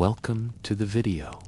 Welcome to the video.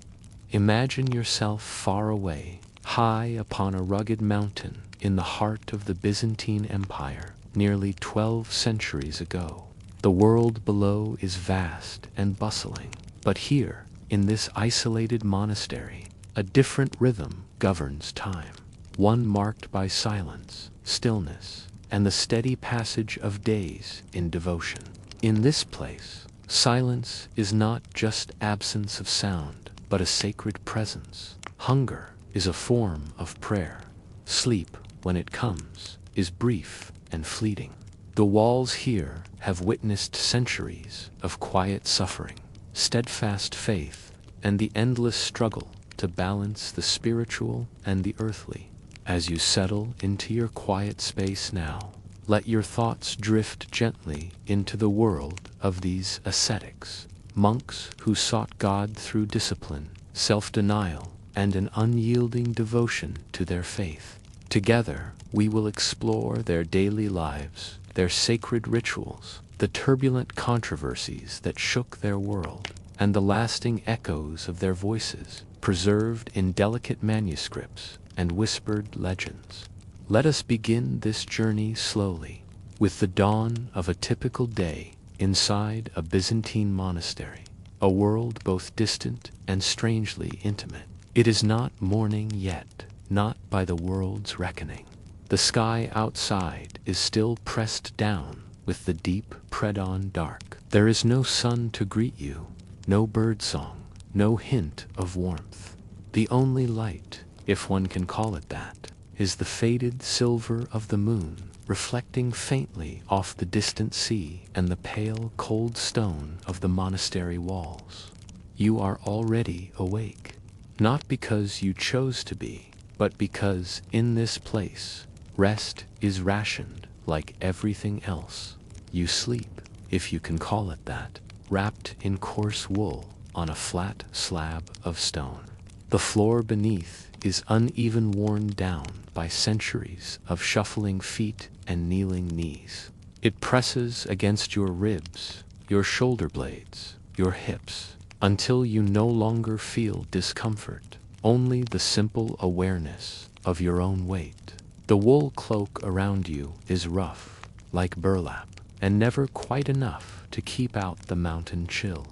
Imagine yourself far away, high upon a rugged mountain in the heart of the Byzantine Empire, nearly 12 centuries ago. The world below is vast and bustling, but here, in this isolated monastery, a different rhythm governs time, one marked by silence, stillness, and the steady passage of days in devotion. In this place, silence is not just absence of sound, but a sacred presence. Hunger is a form of prayer. Sleep, when it comes, is brief and fleeting. The walls here have witnessed centuries of quiet suffering, steadfast faith, and the endless struggle to balance the spiritual and the earthly. As you settle into your quiet space now, let your thoughts drift gently into the world of these ascetics, monks who sought God through discipline, self-denial, and an unyielding devotion to their faith. Together, we will explore their daily lives, their sacred rituals, the turbulent controversies that shook their world, and the lasting echoes of their voices, preserved in delicate manuscripts and whispered legends. Let us begin this journey slowly, with the dawn of a typical day inside a Byzantine monastery, a world both distant and strangely intimate. It is not morning yet, not by the world's reckoning. The sky outside is still pressed down with the deep pre-dawn dark. There is no sun to greet you, no birdsong, no hint of warmth. The only light, if one can call it that, is the faded silver of the moon, reflecting faintly off the distant sea and the pale, cold stone of the monastery walls. You are already awake, not because you chose to be, but because in this place, rest is rationed like everything else. You sleep, if you can call it that, wrapped in coarse wool on a flat slab of stone. The floor beneath is uneven, worn down by centuries of shuffling feet and kneeling knees. It presses against your ribs, your shoulder blades, your hips, until you no longer feel discomfort, only the simple awareness of your own weight. The wool cloak around you is rough, like burlap, and never quite enough to keep out the mountain chill.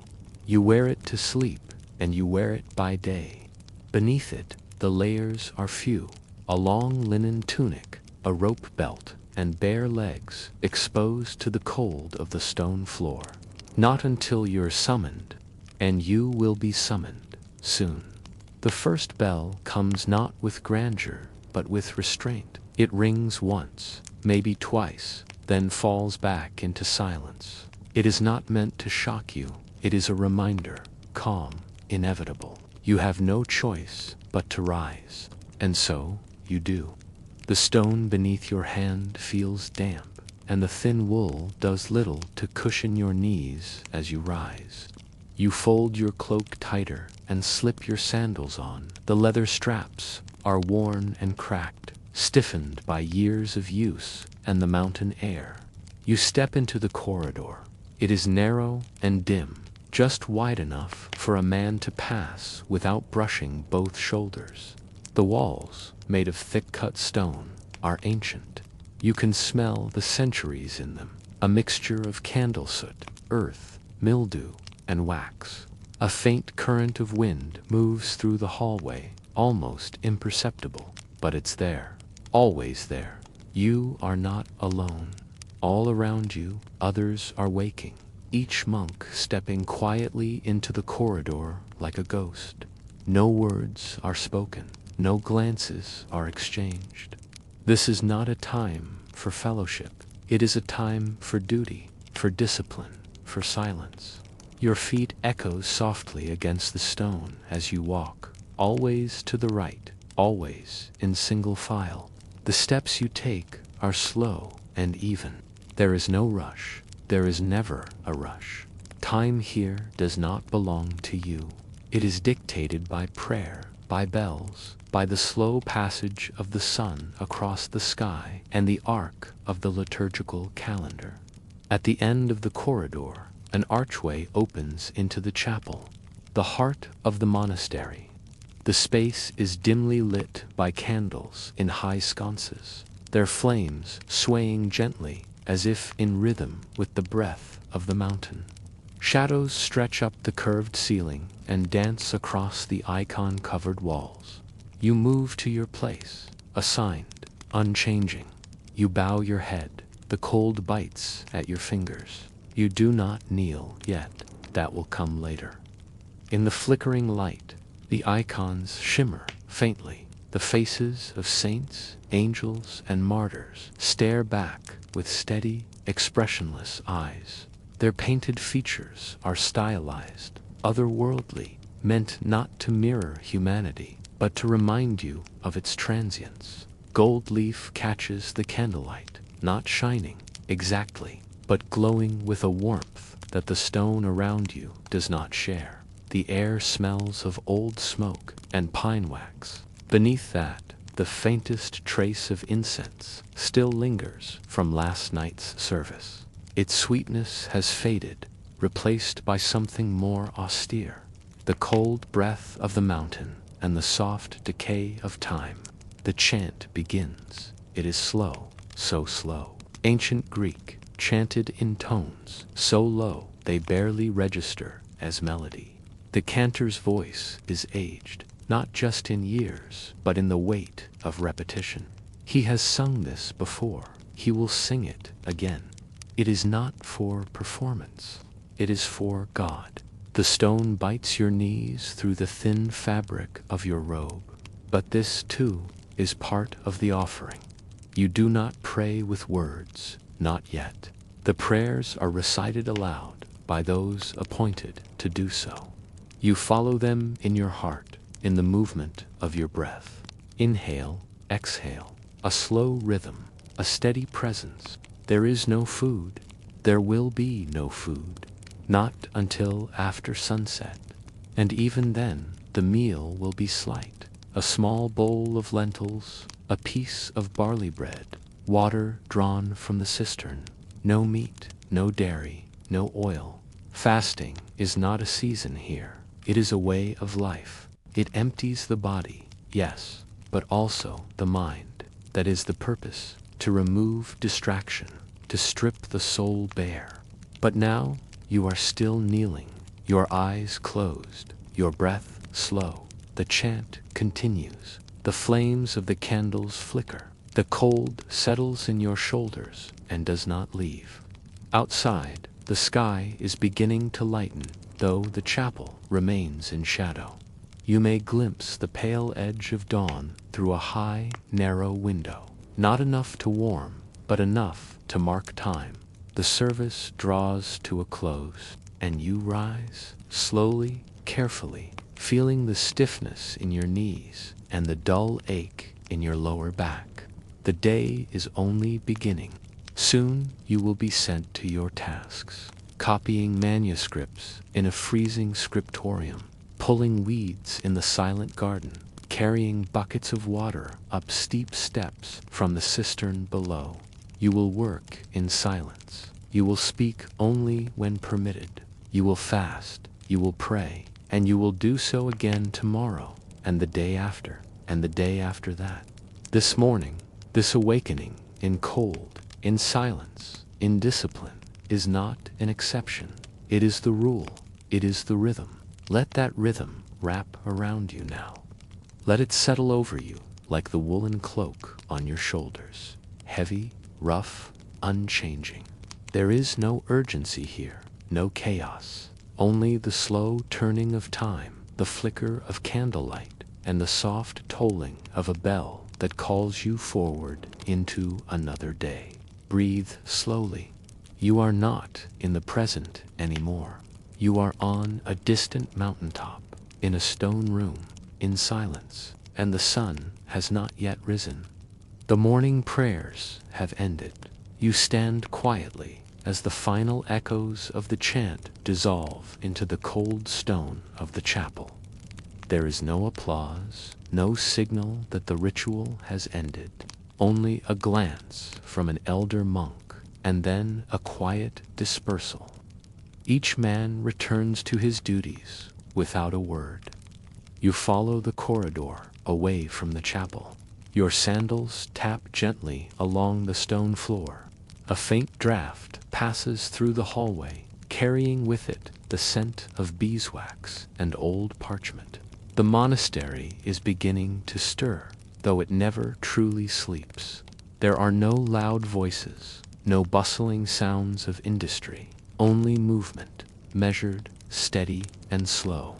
You wear it to sleep, and you wear it by day. Beneath it, the layers are few: a long linen tunic, a rope belt, and bare legs exposed to the cold of the stone floor. Not until you're summoned, and you will be summoned soon. The first bell comes not with grandeur, but with restraint. It rings once, maybe twice, then falls back into silence. It is not meant to shock you. It is a reminder, calm, inevitable. You have no choice but to rise, and so you do. The stone beneath your hand feels damp, and the thin wool does little to cushion your knees as you rise. You fold your cloak tighter and slip your sandals on. The leather straps are worn and cracked, stiffened by years of use and the mountain air. You step into the corridor. It is narrow and dim, just wide enough for a man to pass without brushing both shoulders. The walls, made of thick-cut stone, are ancient. You can smell the centuries in them, a mixture of candle soot, earth, mildew, and wax. A faint current of wind moves through the hallway, almost imperceptible, but it's there, always there. You are not alone. All around you, others are waking, each monk stepping quietly into the corridor like a ghost. No words are spoken, no glances are exchanged. This is not a time for fellowship. It is a time for duty, for discipline, for silence. Your feet echo softly against the stone as you walk, always to the right, always in single file. The steps you take are slow and even. There is no rush. There is never a rush. Time here does not belong to you. It is dictated by prayer, by bells, by the slow passage of the sun across the sky, and the arc of the liturgical calendar. At the end of the corridor, an archway opens into the chapel. the heart of the monastery. The space is dimly lit by candles in high sconces, their flames swaying gently as if in rhythm with the breath of the mountain. Shadows stretch up the curved ceiling and dance across the icon-covered walls. You move to your place, assigned, unchanging. You bow your head, the cold bites at your fingers. You do not kneel yet, that will come later. In the flickering light, the icons shimmer faintly. The faces of saints, angels, and martyrs stare back with steady, expressionless eyes. Their painted features are stylized, otherworldly, meant not to mirror humanity, but to remind you of its transience. Gold leaf catches the candlelight, not shining exactly, but glowing with a warmth that the stone around you does not share. The air smells of old smoke and pine wax. Beneath that, the faintest trace of incense still lingers from last night's service. Its sweetness has faded, replaced by something more austere. The cold breath of the mountain and the soft decay of time. The chant begins. It is slow, so slow. Ancient Greek, chanted in tones so low they barely register as melody. The cantor's voice is aged, not just in years, but in the weight of repetition. He has sung this before. He will sing it again. It is not for performance. It is for God. The stone bites your knees through the thin fabric of your robe. But this, too, is part of the offering. You do not pray with words, not yet. The prayers are recited aloud by those appointed to do so. You follow them in your heart, in the movement of your breath. Inhale, exhale, a slow rhythm, a steady presence. There is no food. There will be no food. Not until after sunset. And even then, the meal will be slight. A small bowl of lentils, a piece of barley bread, water drawn from the cistern. No meat, no dairy, no oil. Fasting is not a season here. It is a way of life. It empties the body, yes, but also the mind. That is the purpose, to remove distraction, to strip the soul bare. But now you are still kneeling, your eyes closed, your breath slow. The chant continues. The flames of the candles flicker. The cold settles in your shoulders and does not leave. Outside, the sky is beginning to lighten, though the chapel remains in shadow. You may glimpse the pale edge of dawn through a high, narrow window. Not enough to warm, but enough to mark time. The service draws to a close, and you rise, slowly, carefully, feeling the stiffness in your knees and the dull ache in your lower back. The day is only beginning. Soon you will be sent to your tasks, copying manuscripts in a freezing scriptorium, pulling weeds in the silent garden, carrying buckets of water up steep steps from the cistern below. You will work in silence. You will speak only when permitted. You will fast. You will pray. And you will do so again tomorrow, and the day after, and the day after that. This morning, this awakening in cold, in silence, in discipline, is not an exception. It is the rule. It is the rhythm. Let that rhythm wrap around you now. Let it settle over you like the woolen cloak on your shoulders, heavy, rough, unchanging. There is no urgency here, no chaos, only the slow turning of time, the flicker of candlelight, and the soft tolling of a bell that calls you forward into another day. Breathe slowly. You are not in the present anymore. You are on a distant mountaintop, in a stone room, in silence, and the sun has not yet risen. The morning prayers have ended. You stand quietly as the final echoes of the chant dissolve into the cold stone of the chapel. There is no applause, no signal that the ritual has ended, only a glance from an elder monk, and then a quiet dispersal. Each man returns to his duties, without a word. You follow the corridor away from the chapel. Your sandals tap gently along the stone floor. A faint draft passes through the hallway, carrying with it the scent of beeswax and old parchment. The monastery is beginning to stir, though it never truly sleeps. There are no loud voices, no bustling sounds of industry, only movement, measured, steady, and slow.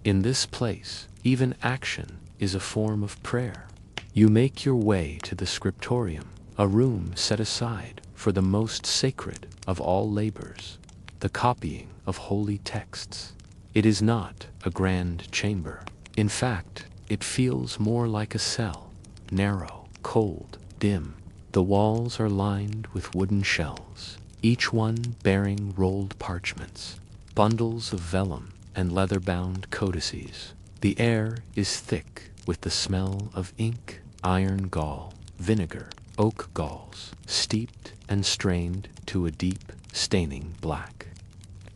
In this place, even action is a form of prayer. You make your way to the scriptorium, a room set aside for the most sacred of all labors, the copying of holy texts. It is not a grand chamber. In fact, it feels more like a cell, narrow, cold, dim. The walls are lined with wooden shelves, each one bearing rolled parchments, bundles of vellum, and leather-bound codices. The air is thick with the smell of ink, iron gall, vinegar, oak galls, steeped and strained to a deep, staining black.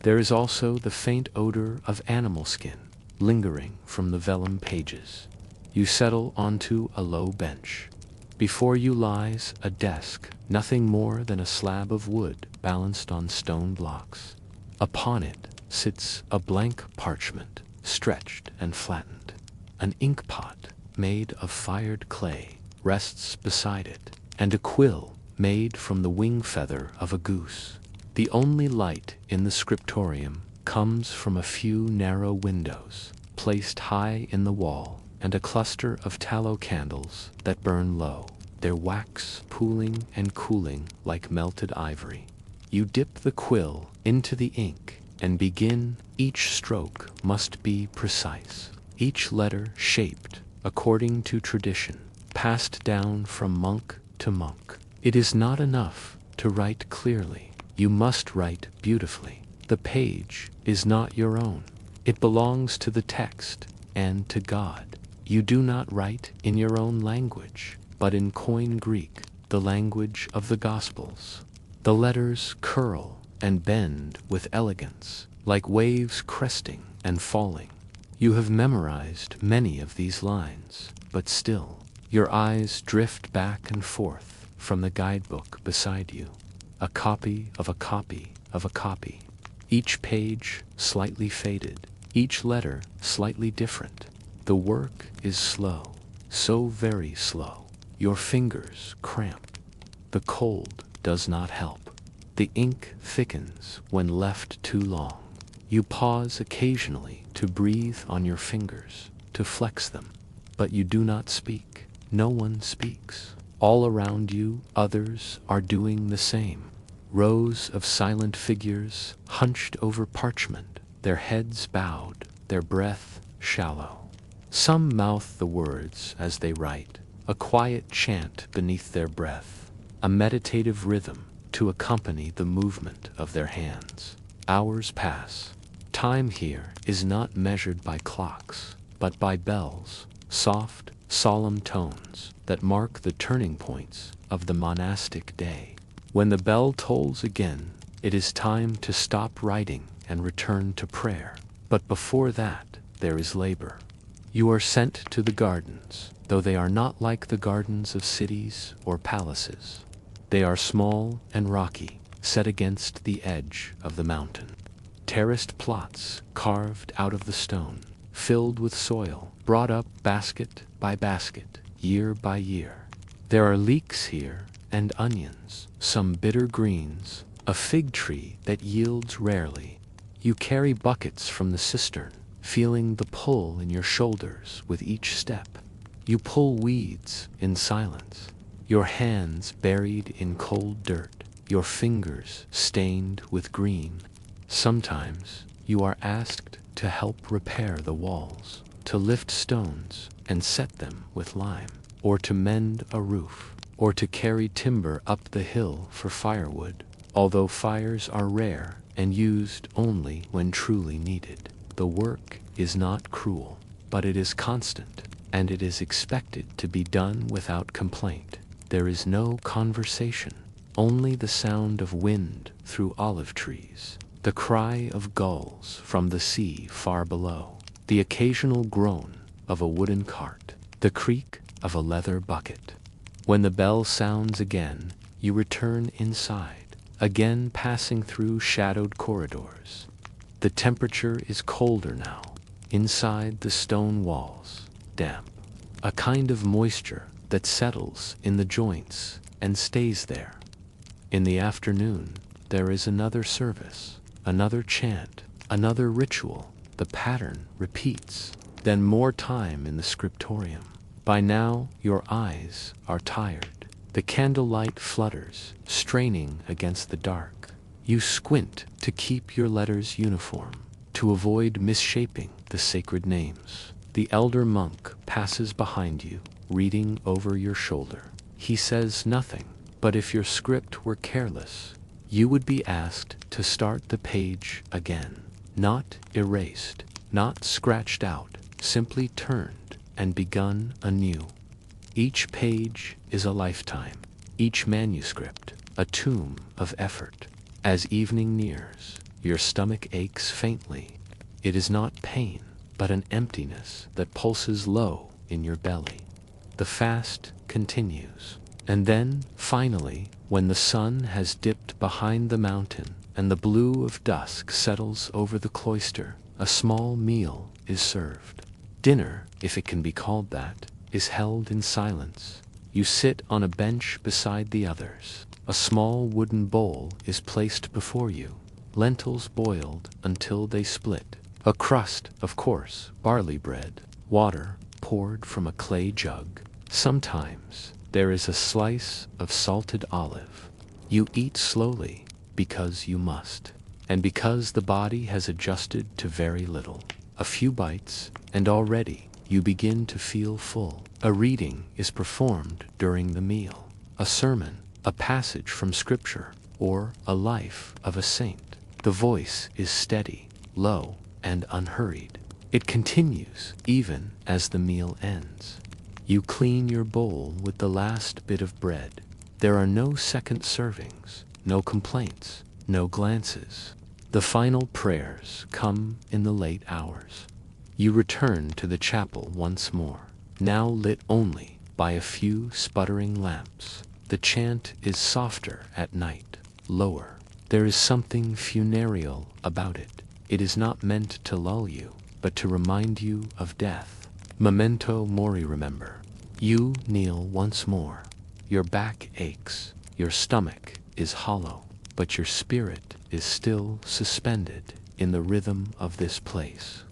There is also the faint odor of animal skin, lingering from the vellum pages. You settle onto a low bench. Before you lies a desk, nothing more than a slab of wood balanced on stone blocks. Upon it sits a blank parchment, stretched and flattened. An ink pot, made of fired clay, rests beside it, and a quill made from the wing feather of a goose. The only light in the scriptorium comes from a few narrow windows, placed high in the wall, and a cluster of tallow candles that burn low, their wax pooling and cooling like melted ivory. You dip the quill into the ink and begin. Each stroke must be precise, each letter shaped according to tradition, passed down from monk to monk. It is not enough to write clearly. You must write beautifully. The page is not your own. It belongs to the text and to God. You do not write in your own language, but in Koine Greek, the language of the Gospels. The letters curl and bend with elegance, like waves cresting and falling. You have memorized many of these lines, but still, your eyes drift back and forth from the guidebook beside you. A copy of a copy of a copy. Each page slightly faded, each letter slightly different. The work is slow, so very slow. Your fingers cramp. The cold does not help. The ink thickens when left too long. You pause occasionally to breathe on your fingers, to flex them, but you do not speak. No one speaks. All around you, others are doing the same. Rows of silent figures hunched over parchment, their heads bowed, their breath shallow. Some mouth the words as they write, a quiet chant beneath their breath, a meditative rhythm to accompany the movement of their hands. Hours pass. Time here is not measured by clocks, but by bells, soft, solemn tones that mark the turning points of the monastic day. When the bell tolls again, it is time to stop writing and return to prayer. But before that, there is labor. You are sent to the gardens, though they are not like the gardens of cities or palaces. They are small and rocky, set against the edge of the mountain. Terraced plots carved out of the stone, filled with soil, brought up basket by basket, year by year. There are leeks here and onions, some bitter greens, a fig tree that yields rarely. You carry buckets from the cistern, feeling the pull in your shoulders with each step. You pull weeds in silence, your hands buried in cold dirt, your fingers stained with green. Sometimes you are asked to help repair the walls, to lift stones and set them with lime, or to mend a roof, or to carry timber up the hill for firewood. Although fires are rare and used only when truly needed, the work is not cruel, but it is constant, and it is expected to be done without complaint. There is no conversation, only the sound of wind through olive trees, the cry of gulls from the sea far below. the occasional groan of a wooden cart, the creak of a leather bucket. When the bell sounds again, you return inside, again passing through shadowed corridors. The temperature is colder now. Inside the stone walls, damp, a kind of moisture that settles in the joints and stays there. In the afternoon, there is another service, another chant, another ritual. The pattern repeats. Then more time in the scriptorium. By now, your eyes are tired. The candlelight flutters, straining against the dark. You squint to keep your letters uniform, to avoid misshaping the sacred names. The elder monk passes behind you, reading over your shoulder. He says nothing, but if your script were careless, you would be asked to start the page again. Not erased, not scratched out, simply turned and begun anew. Each page is a lifetime, each manuscript a tomb of effort. As evening nears, your stomach aches faintly. It is not pain, but an emptiness that pulses low in your belly. The fast continues. And then, finally, when the sun has dipped behind the mountain and the blue of dusk settles over the cloister, a small meal is served. Dinner, if it can be called that, is held in silence. You sit on a bench beside the others. A small wooden bowl is placed before you, lentils boiled until they split. A crust, of course, barley bread, water poured from a clay jug. Sometimes there is a slice of salted olive. You eat slowly because you must, and because the body has adjusted to very little. A few bites, and already you begin to feel full. A reading is performed during the meal, a sermon, a passage from Scripture, or a life of a saint. The voice is steady, low, and unhurried. It continues even as the meal ends. You clean your bowl with the last bit of bread. There are no second servings, no complaints, no glances. The final prayers come in the late hours. You return to the chapel once more, now lit only by a few sputtering lamps. The chant is softer at night, lower. There is something funereal about it. It is not meant to lull you, but to remind you of death. Memento mori, remember. You kneel once more. Your back aches, your stomach is hollow, but your spirit is still suspended in the rhythm of this place.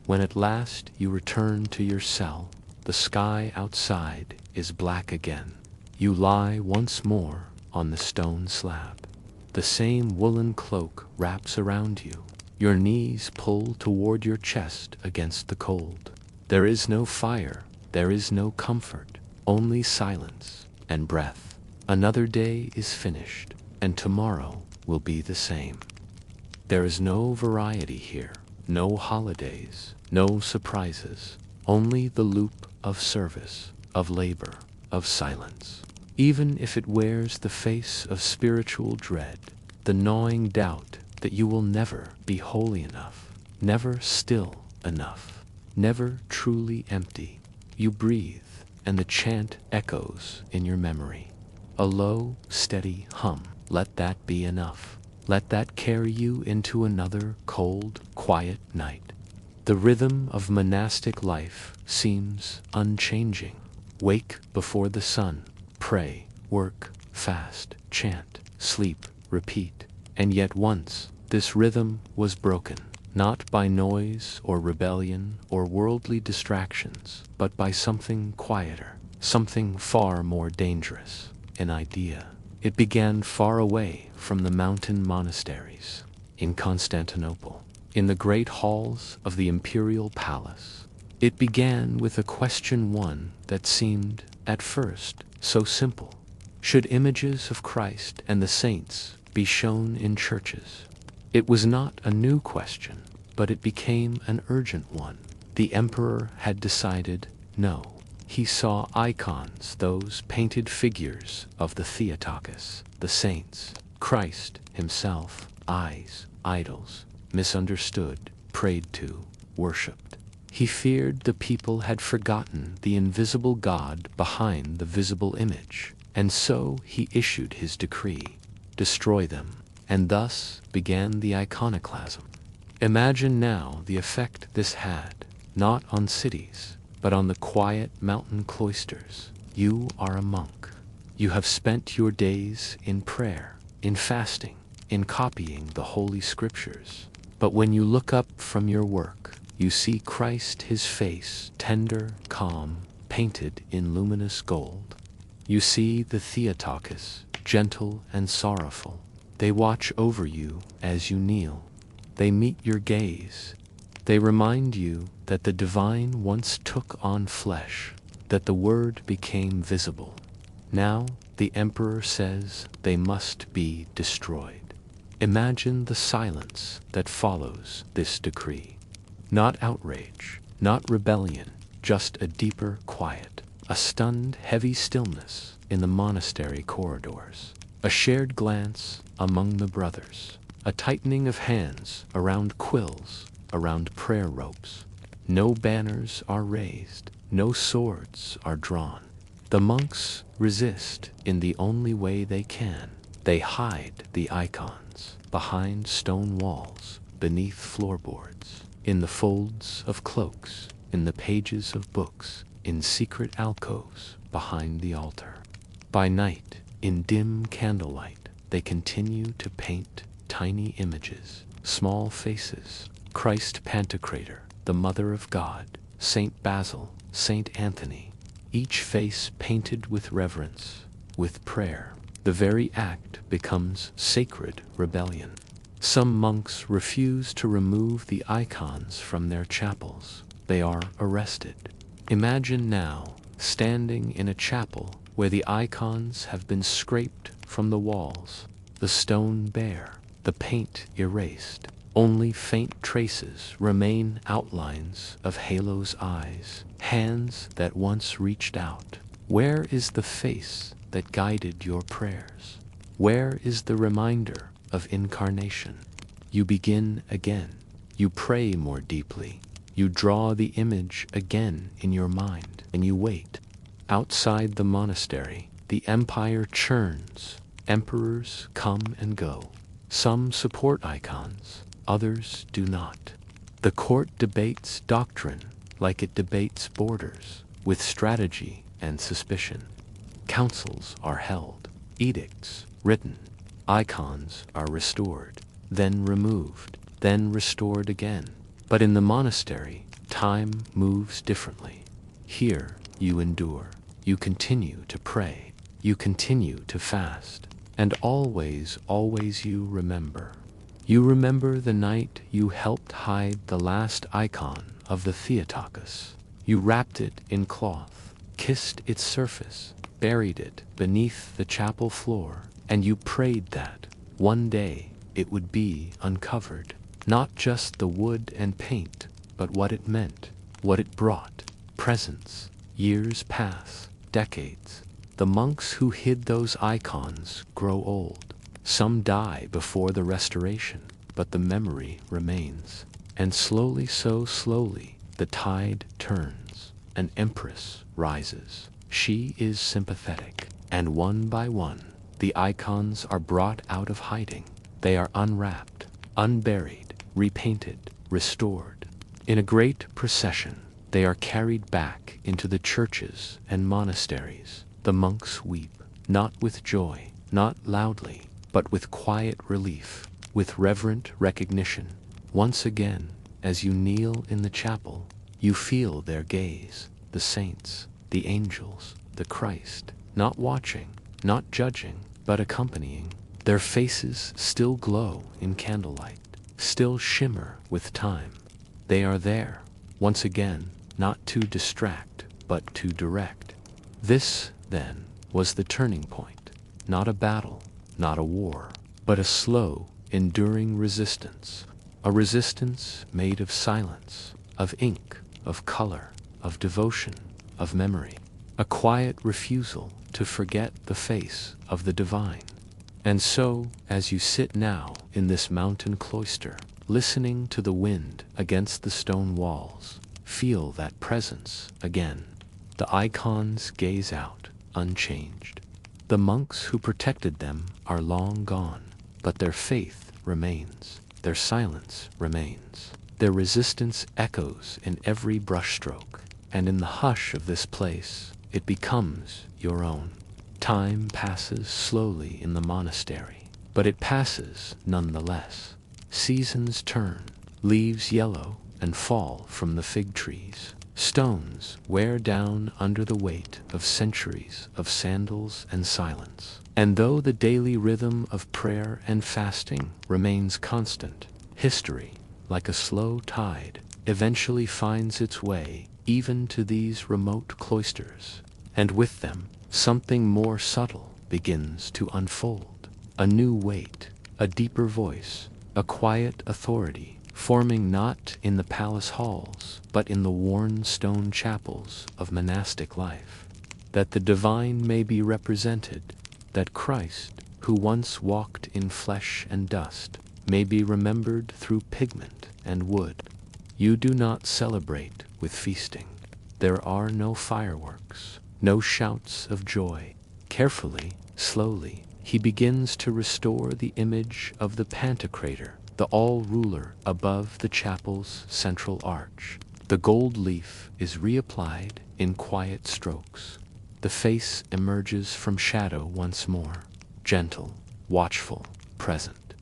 When at last you return to your cell, the sky outside is black again. You lie once more on the stone slab. The same woolen cloak wraps around you. Your knees pull toward your chest against the cold. There is no fire, there is no comfort, only silence and breath. Another day is finished, and tomorrow will be the same. There is no variety here, no holidays, no surprises, only the loop of service, of labor, of silence. Even if it wears the face of spiritual dread, the gnawing doubt that you will never be holy enough, never still enough, never truly empty, you breathe, and the chant echoes in your memory. A low, steady hum. Let that be enough. Let that carry you into another cold, quiet night. The rhythm of monastic life seems unchanging. Wake before the sun, pray, work, fast, chant, sleep, repeat. And yet once, this rhythm was broken, not by noise or rebellion or worldly distractions, but by something quieter, something far more dangerous, an idea. It began far away from the mountain monasteries, in Constantinople, in the great halls of the imperial palace. It began with a question, one that seemed, at first, so simple. Should images of Christ and the saints be shown in churches? It was not a new question, but it became an urgent one. The emperor had decided no. He saw icons, those painted figures of the Theotokos, the saints, Christ himself, eyes, idols, misunderstood, prayed to, worshipped. He feared the people had forgotten the invisible God behind the visible image, and so he issued his decree: destroy them, and thus began the iconoclasm. Imagine now the effect this had, not on cities, but on the quiet mountain cloisters. You are a monk. You have spent your days in prayer, in fasting, in copying the Holy Scriptures. But when you look up from your work, you see Christ, his face, tender, calm, painted in luminous gold. You see the Theotokos, gentle and sorrowful. They watch over you as you kneel. They meet your gaze. They remind you that the divine once took on flesh, that the Word became visible. Now the emperor says they must be destroyed. Imagine the silence that follows this decree. Not outrage, not rebellion, just a deeper quiet, a stunned, heavy stillness in the monastery corridors, a shared glance among the brothers, a tightening of hands around quills, around prayer ropes. No banners are raised, no swords are drawn. The monks resist in the only way they can. They hide the icons behind stone walls, beneath floorboards, in the folds of cloaks, in the pages of books, in secret alcoves behind the altar. By night, in dim candlelight, they continue to paint tiny images, small faces: Christ Pantocrator, the Mother of God, Saint Basil, Saint Anthony, each face painted with reverence, with prayer. The very act becomes sacred rebellion. Some monks refuse to remove the icons from their chapels. They are arrested. Imagine now standing in a chapel where the icons have been scraped from the walls, the stone bare, the paint erased. Only faint traces remain: outlines of Halo's eyes, hands that once reached out. Where is the face that guided your prayers? Where is the reminder of incarnation? You begin again. You pray more deeply. You draw the image again in your mind, and you wait. Outside the monastery, the empire churns. Emperors come and go. Some support icons, others do not. The court debates doctrine like it debates borders, with strategy and suspicion. Councils are held, edicts written, icons are restored, then removed, then restored again. But in the monastery, time moves differently. Here you endure, you continue to pray, you continue to fast, and always, always you remember. You remember the night you helped hide the last icon of the Theotokos. You wrapped it in cloth, kissed its surface, buried it beneath the chapel floor, and you prayed that one day it would be uncovered. Not just the wood and paint, but what it meant, what it brought. Presence. Years pass, decades. The monks who hid those icons grow old. Some die before the restoration, but the memory remains. And slowly, so slowly, the tide turns. An empress rises. She is sympathetic, and one by one, the icons are brought out of hiding. They are unwrapped, unburied, repainted, restored. In a great procession, they are carried back into the churches and monasteries. The monks weep, not with joy, not loudly, but with quiet relief, with reverent recognition. Once again, as you kneel in the chapel, you feel their gaze, the saints, the angels, the Christ, not watching, not judging, but accompanying. Their faces still glow in candlelight, still shimmer with time. They are there, once again, not to distract, but to direct. This, then, was the turning point. Not a battle, not a war, but a slow, enduring resistance. A resistance made of silence, of ink, of color, of devotion, of memory. A quiet refusal to forget the face of the divine. And so, as you sit now in this mountain cloister, listening to the wind against the stone walls, feel that presence again. The icons gaze out, unchanged. The monks who protected them are long gone, but their faith remains, their silence remains. Their resistance echoes in every brushstroke, and in the hush of this place, it becomes your own. Time passes slowly in the monastery, but it passes nonetheless. Seasons turn, leaves yellow and fall from the fig trees. Stones wear down under the weight of centuries of sandals and silence. And though the daily rhythm of prayer and fasting remains constant, history, like a slow tide, eventually finds its way even to these remote cloisters. And with them, something more subtle begins to unfold. A new weight, a deeper voice, a quiet authority, forming not in the palace halls, but in the worn stone chapels of monastic life. That the divine may be represented, that Christ, who once walked in flesh and dust, may be remembered through pigment and wood. You do not celebrate with feasting. There are no fireworks, no shouts of joy. Carefully, slowly, he begins to restore the image of the Pantocrator, the all-ruler above the chapel's central arch. The gold leaf is reapplied in quiet strokes. The face emerges from shadow once more, gentle, watchful, present.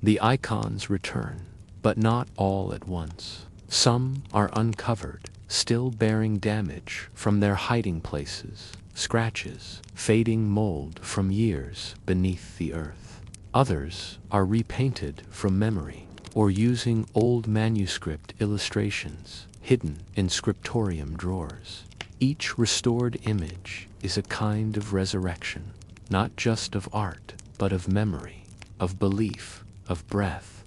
The icons return, but not all at once. Some are uncovered, still bearing damage from their hiding places, scratches, fading mold from years beneath the earth. Others are repainted from memory, or using old manuscript illustrations hidden in scriptorium drawers. Each restored image is a kind of resurrection, not just of art, but of memory, of belief, of breath.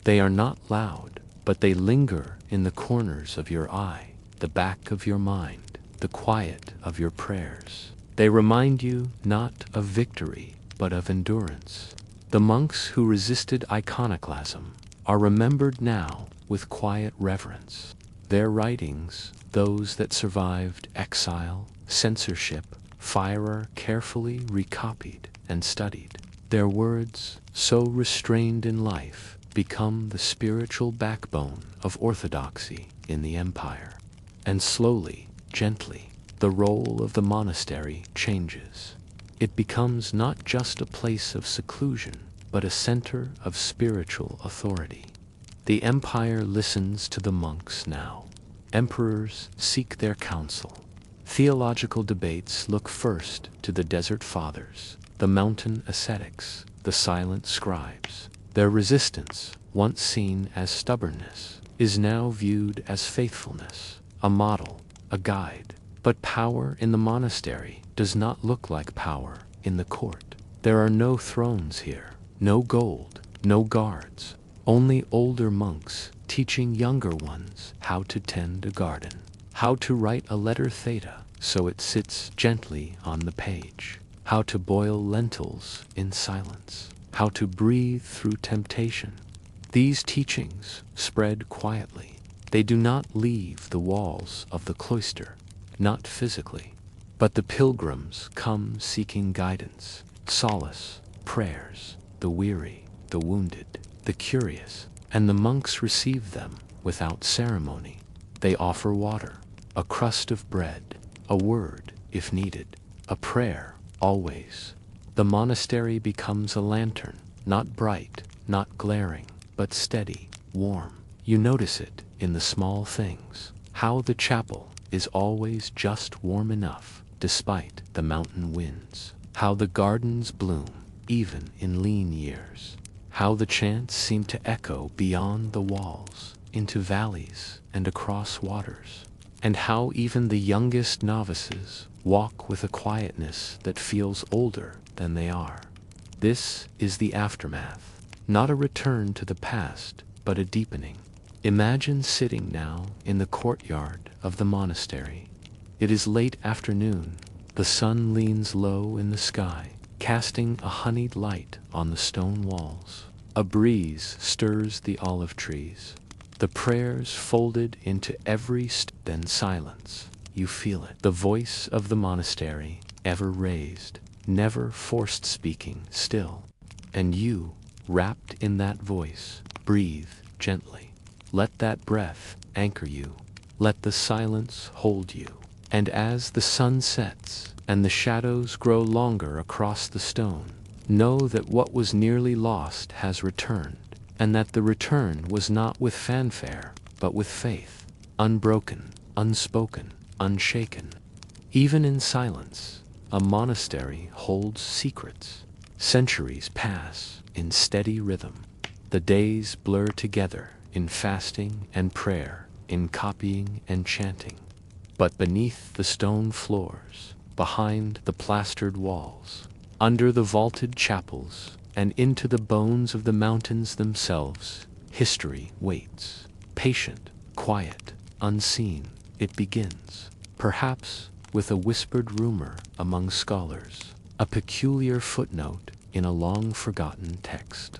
They are not loud, but they linger in the corners of your eye, the back of your mind, the quiet of your prayers. They remind you not of victory, but of endurance. The monks who resisted iconoclasm are remembered now with quiet reverence. Their writings, those that survived exile, censorship, fire, are carefully recopied and studied. Their words, so restrained in life, become the spiritual backbone of orthodoxy in the empire. And slowly, gently, the role of the monastery changes. It becomes not just a place of seclusion, but a center of spiritual authority. The empire listens to the monks now. Emperors seek their counsel. Theological debates look first to the desert fathers, the mountain ascetics, the silent scribes. Their resistance, once seen as stubbornness, is now viewed as faithfulness, a model, a guide. But power in the monastery does not look like power in the court. There are no thrones here, no gold, no guards, only older monks teaching younger ones how to tend a garden, how to write a letter theta so it sits gently on the page, how to boil lentils in silence, how to breathe through temptation. These teachings spread quietly. They do not leave the walls of the cloister, not physically, but the pilgrims come seeking guidance, solace, prayers, the weary, the wounded, the curious, and the monks receive them without ceremony. They offer water, a crust of bread, a word if needed, a prayer always. The monastery becomes a lantern, not bright, not glaring, but steady, warm. You notice it in the small things, how the chapel is always just warm enough despite the mountain winds, how the gardens bloom even in lean years, how the chants seem to echo beyond the walls into valleys and across waters, and how even the youngest novices walk with a quietness that feels older than they are. This is the aftermath, not a return to the past, but a deepening. Imagine sitting now in the courtyard of the monastery. It is late afternoon. The sun leans low in the sky, casting a honeyed light on the stone walls. A breeze stirs the olive trees. The prayers folded into every then silence. You feel it. The voice of the monastery, ever raised, never forced speaking, still. And you, wrapped in that voice, breathe gently. Let that breath anchor you. Let the silence hold you. And as the sun sets, and the shadows grow longer across the stone, know that what was nearly lost has returned, and that the return was not with fanfare, but with faith, unbroken, unspoken, unshaken. Even in silence, a monastery holds secrets. Centuries pass in steady rhythm. The days blur together in fasting and prayer, in copying and chanting. But beneath the stone floors, behind the plastered walls, under the vaulted chapels, and into the bones of the mountains themselves, history waits. Patient, quiet, unseen, it begins. Perhaps with a whispered rumor among scholars, a peculiar footnote in a long-forgotten text,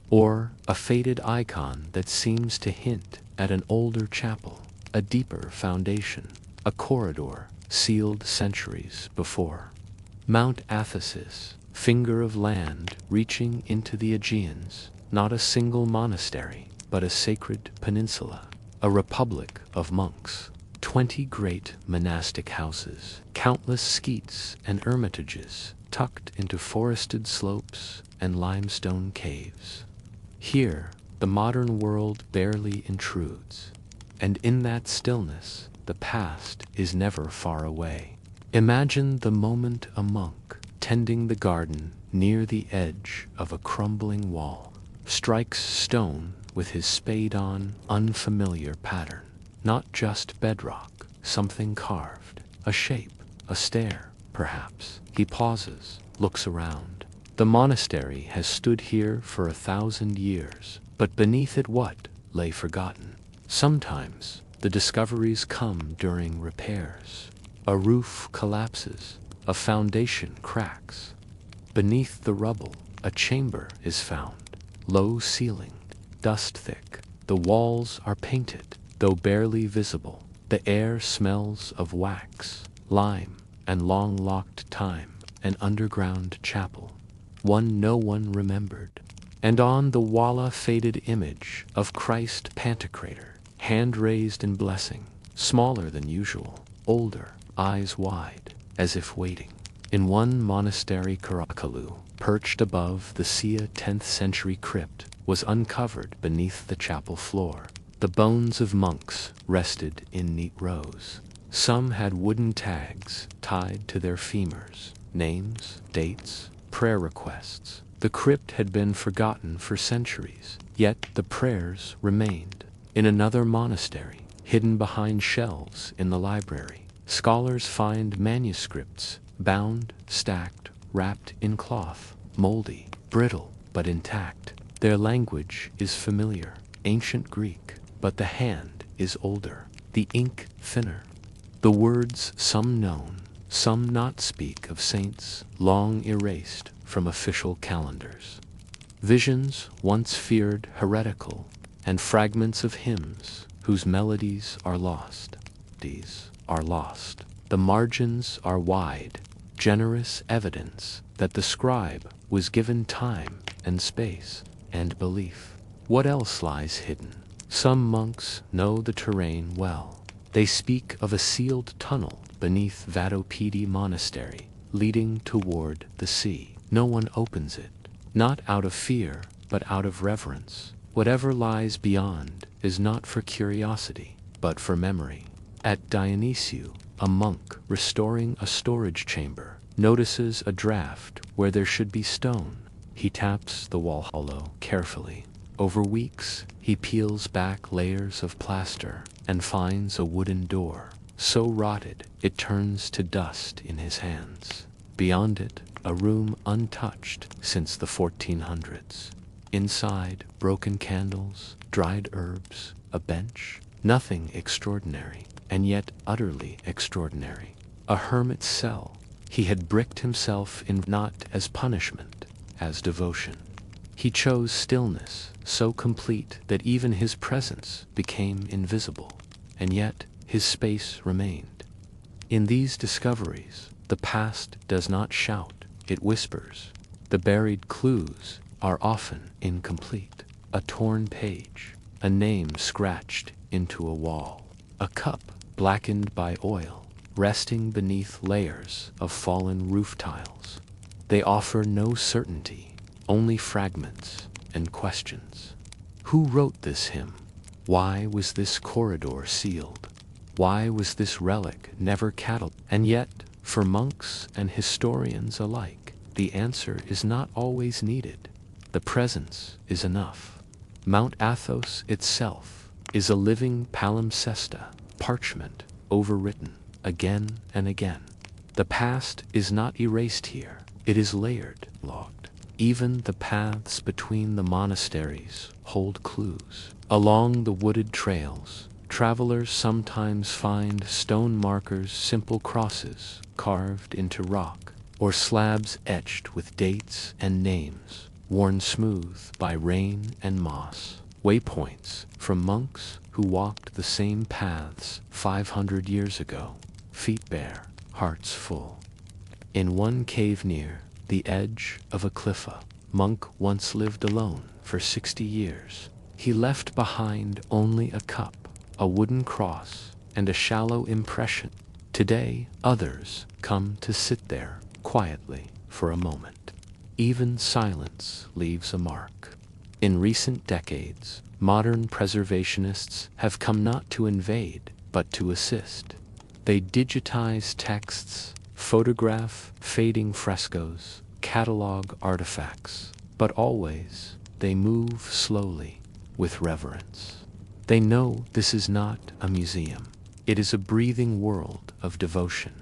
or a faded icon that seems to hint at an older chapel, a deeper foundation, a corridor sealed centuries before. Mount Athasis, finger of land reaching into the Aegeans, not a single monastery, but a sacred peninsula, a republic of monks. 20 great monastic houses, countless skeets and hermitages tucked into forested slopes and limestone caves. Here, the modern world barely intrudes, and in that stillness, the past is never far away. Imagine the moment a monk, tending the garden near the edge of a crumbling wall, strikes stone with his spade-on, unfamiliar pattern. Not just bedrock, something carved, a shape, a stair, perhaps. He pauses, looks around. The monastery has stood here for 1,000 years, but beneath it what lay forgotten? Sometimes the discoveries come during repairs. A roof collapses, a foundation cracks. Beneath the rubble, a chamber is found, low ceilinged, dust thick. The walls are painted, though barely visible. The air smells of wax, lime, and long-locked time. An underground chapel, one no one remembered. And on the wall a faded image of Christ Pantocrator, hand-raised in blessing, smaller than usual, older, eyes wide, as if waiting. In one monastery, Karakalu, perched above the Sia 10th century crypt, was uncovered beneath the chapel floor. The bones of monks rested in neat rows. Some had wooden tags tied to their femurs, names, dates, prayer requests. The crypt had been forgotten for centuries, yet the prayers remained. In another monastery, hidden behind shelves in the library, scholars find manuscripts, bound, stacked, wrapped in cloth, moldy, brittle, but intact. Their language is familiar, ancient Greek, but the hand is older, the ink thinner. The words, some known, some not, speak of saints long erased from official calendars. Visions once feared heretical, and fragments of hymns whose melodies are lost. These are lost. The margins are wide, generous evidence that the scribe was given time and space and belief. What else lies hidden? Some monks know the terrain well. They speak of a sealed tunnel beneath Vadopedi Monastery, leading toward the sea. No one opens it, not out of fear, but out of reverence. Whatever lies beyond is not for curiosity, but for memory. At Dionysiu, a monk restoring a storage chamber notices a draft where there should be stone. He taps the wall hollow carefully. Over weeks, he peels back layers of plaster and finds a wooden door, so rotted it turns to dust in his hands. Beyond it, a room untouched since the 1400s. Inside, broken candles, dried herbs, a bench. Nothing extraordinary, and yet utterly extraordinary. A hermit's cell. He had bricked himself in, not as punishment, as devotion. He chose stillness so complete that even his presence became invisible, and yet his space remained. In these discoveries, the past does not shout, it whispers. The buried clues are often incomplete. A torn page, a name scratched into a wall, a cup blackened by oil, resting beneath layers of fallen roof tiles. They offer no certainty, only fragments and questions. Who wrote this hymn? Why was this corridor sealed? Why was this relic never catalogued? And yet, for monks and historians alike, the answer is not always needed. The presence is enough. Mount Athos itself is a living palimpsesta, parchment overwritten again and again. The past is not erased here, it is layered, logged. Even the paths between the monasteries hold clues. Along the wooded trails, travelers sometimes find stone markers, simple crosses carved into rock, or slabs etched with dates and names, worn smooth by rain and moss. Waypoints from monks who walked the same paths 500 years ago, feet bare, hearts full. In one cave near the edge of a cliff, a monk once lived alone for 60 years. He left behind only a cup, a wooden cross, and a shallow impression. Today, others come to sit there quietly for a moment. Even silence leaves a mark. In recent decades, modern preservationists have come not to invade, but to assist. They digitize texts, photograph fading frescoes, catalog artifacts, but always they move slowly, with reverence. They know this is not a museum. It is a breathing world of devotion.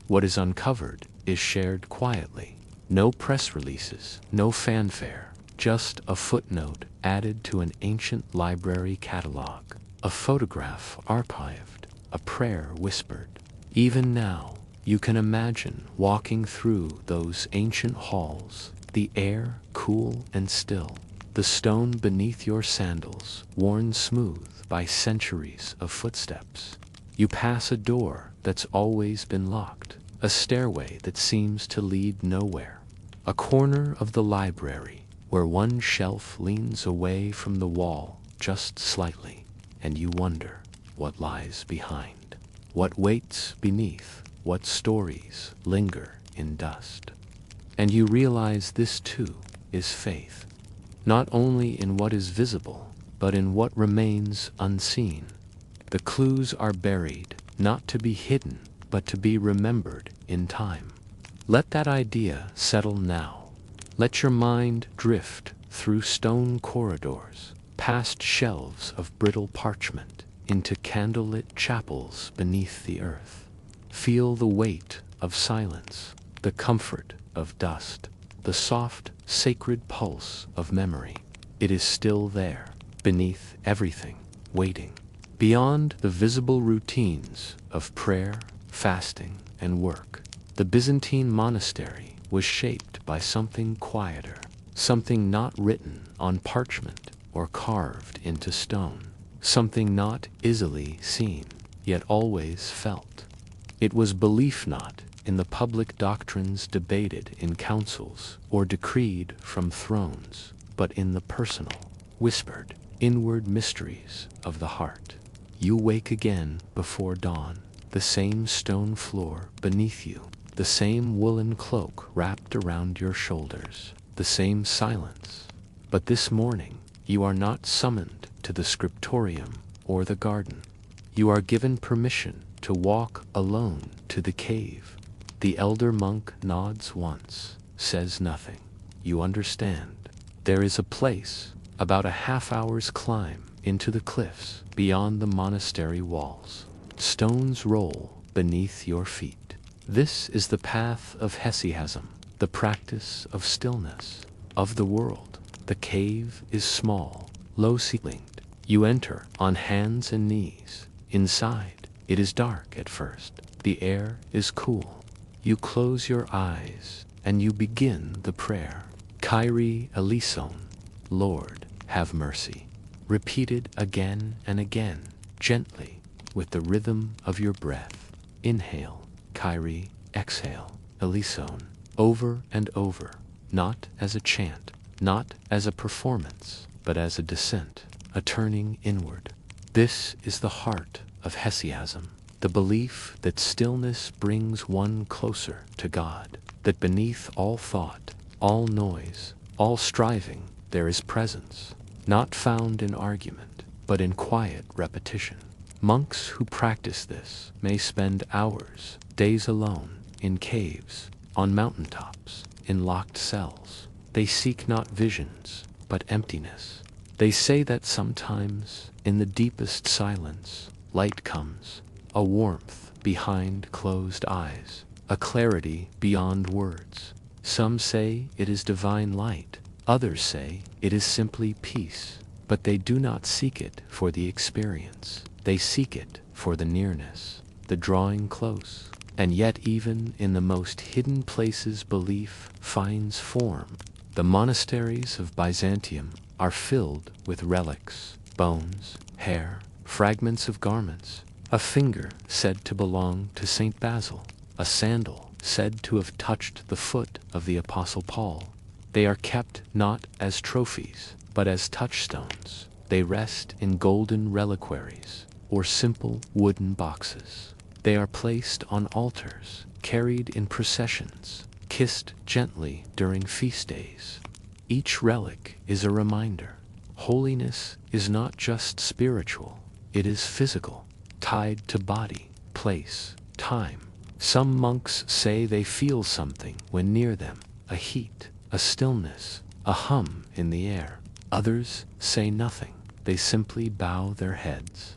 What is uncovered is shared quietly. No press releases, no fanfare, just a footnote added to an ancient library catalog, a photograph archived, a prayer whispered. Even now, you can imagine walking through those ancient halls, the air cool and still, the stone beneath your sandals worn smooth by centuries of footsteps. You pass a door that's always been locked, a stairway that seems to lead nowhere, a corner of the library where one shelf leans away from the wall just slightly, and you wonder what lies behind, what waits beneath, what stories linger in dust. And you realize this too is faith, not only in what is visible, but in what remains unseen. The clues are buried, not to be hidden, but to be remembered in time. Let that idea settle now. Let your mind drift through stone corridors, past shelves of brittle parchment, into candlelit chapels beneath the earth. Feel the weight of silence, the comfort of dust, the soft, sacred pulse of memory. It is still there, beneath everything, waiting. Beyond the visible routines of prayer, fasting, and work, the Byzantine monastery was shaped by something quieter, something not written on parchment or carved into stone, something not easily seen, yet always felt. It was belief not in the public doctrines debated in councils or decreed from thrones, but in the personal, whispered, inward mysteries of the heart. You wake again before dawn, the same stone floor beneath you, the same woolen cloak wrapped around your shoulders, the same silence. But this morning, you are not summoned to the scriptorium or the garden. You are given permission to walk alone to the cave. The elder monk nods once, says nothing. You understand. There is a place, about a half-hour's climb into the cliffs beyond the monastery walls. Stones roll beneath your feet. This is the path of hesychasm, the practice of stillness, of the world. The cave is small, low-ceilinged. You enter on hands and knees. Inside, it is dark at first. The air is cool. You close your eyes, and you begin the prayer. Kyrie eleison, Lord, have mercy. Repeated again and again, gently, with the rhythm of your breath. Inhale, Kyrie, exhale, eleison, over and over, not as a chant, not as a performance, but as a descent, a turning inward. This is the heart of hesiasm, the belief that stillness brings one closer to God, that beneath all thought, all noise, all striving, there is presence, not found in argument, but in quiet repetition. Monks who practice this may spend hours, days alone, in caves, on mountaintops, in locked cells. They seek not visions, but emptiness. They say that sometimes, in the deepest silence, light comes, a warmth behind closed eyes, a clarity beyond words. Some say it is divine light, others say it is simply peace, but they do not seek it for the experience. They seek it for the nearness, the drawing close. And yet even in the most hidden places belief finds form. The monasteries of Byzantium are filled with relics, bones, hair, fragments of garments, a finger said to belong to Saint Basil, a sandal said to have touched the foot of the Apostle Paul. They are kept not as trophies, but as touchstones. They rest in golden reliquaries or simple wooden boxes. They are placed on altars, carried in processions, kissed gently during feast days. Each relic is a reminder. Holiness is not just spiritual, it is physical, tied to body, place, time. Some monks say they feel something when near them, a heat, a stillness, a hum in the air. Others say nothing, they simply bow their heads.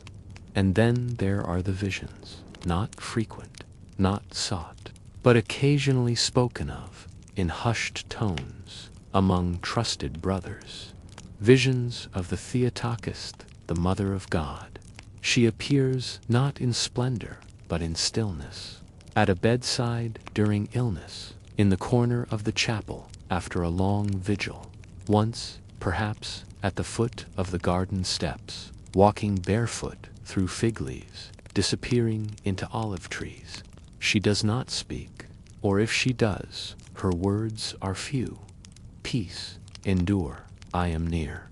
And then there are the visions, not frequent, not sought, but occasionally spoken of, in hushed tones, among trusted brothers. Visions of the Theotokist, the Mother of God. She appears not in splendor, but in stillness. At a bedside during illness, in the corner of the chapel after a long vigil. Once, perhaps, at the foot of the garden steps, walking barefoot through fig leaves, disappearing into olive trees. She does not speak, or if she does, her words are few. Peace, endure, I am near.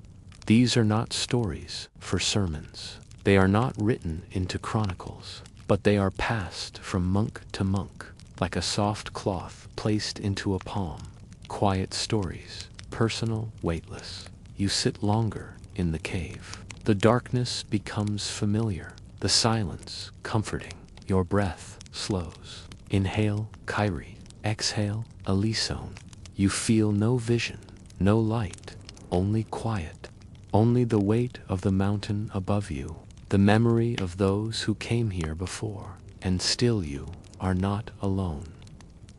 These are not stories for sermons. They are not written into chronicles, but they are passed from monk to monk, like a soft cloth placed into a palm. Quiet stories, personal, weightless. You sit longer in the cave. The darkness becomes familiar, the silence comforting. Your breath slows. Inhale, Kyrie. Exhale, eleison. You feel no vision, no light, only quiet. Only the weight of the mountain above you, the memory of those who came here before, and still you are not alone.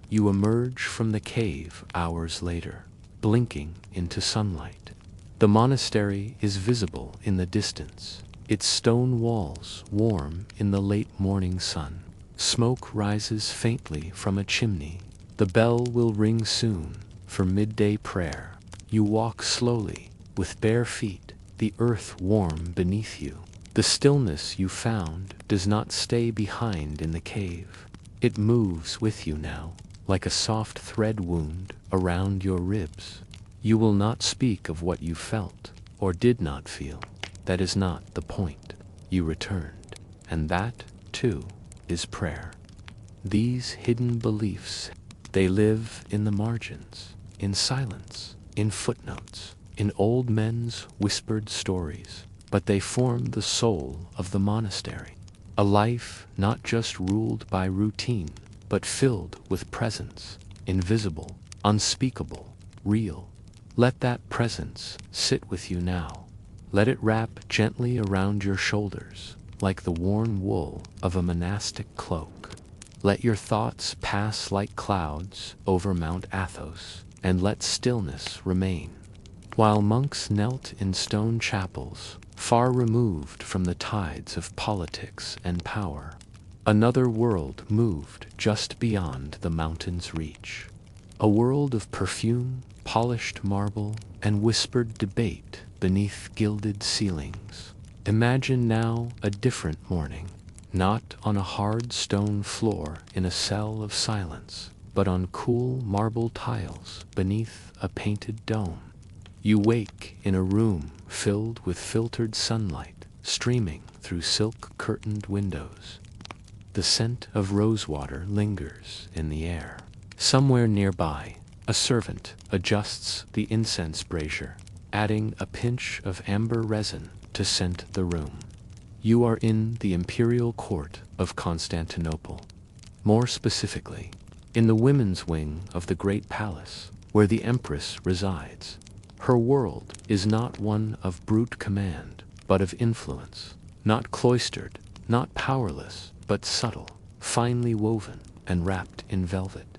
You emerge from the cave hours later, blinking into sunlight. The monastery is visible in the distance, its stone walls warm in the late morning sun. Smoke rises faintly from a chimney. The bell will ring soon for midday prayer. You walk slowly, with bare feet, the earth warm beneath you. The stillness you found does not stay behind in the cave. It moves with you now, like a soft thread wound around your ribs. You will not speak of what you felt or did not feel. That is not the point. You returned, and that, too, is prayer. These hidden beliefs, they live in the margins, in silence, in footnotes, in old men's whispered stories, but they form the soul of the monastery. A life not just ruled by routine, but filled with presence, invisible, unspeakable, real. Let that presence sit with you now. Let it wrap gently around your shoulders, like the worn wool of a monastic cloak. Let your thoughts pass like clouds over Mount Athos, and let stillness remain. While monks knelt in stone chapels, far removed from the tides of politics and power, another world moved just beyond the mountain's reach. A world of perfume, polished marble, and whispered debate beneath gilded ceilings. Imagine now a different morning, not on a hard stone floor in a cell of silence, but on cool marble tiles beneath a painted dome. You wake in a room filled with filtered sunlight streaming through silk-curtained windows. The scent of rosewater lingers in the air. Somewhere nearby, a servant adjusts the incense brazier, adding a pinch of amber resin to scent the room. You are in the imperial court of Constantinople. More specifically, in the women's wing of the great palace, where the empress resides. Her world is not one of brute command, but of influence. Not cloistered, not powerless, but subtle, finely woven, and wrapped in velvet.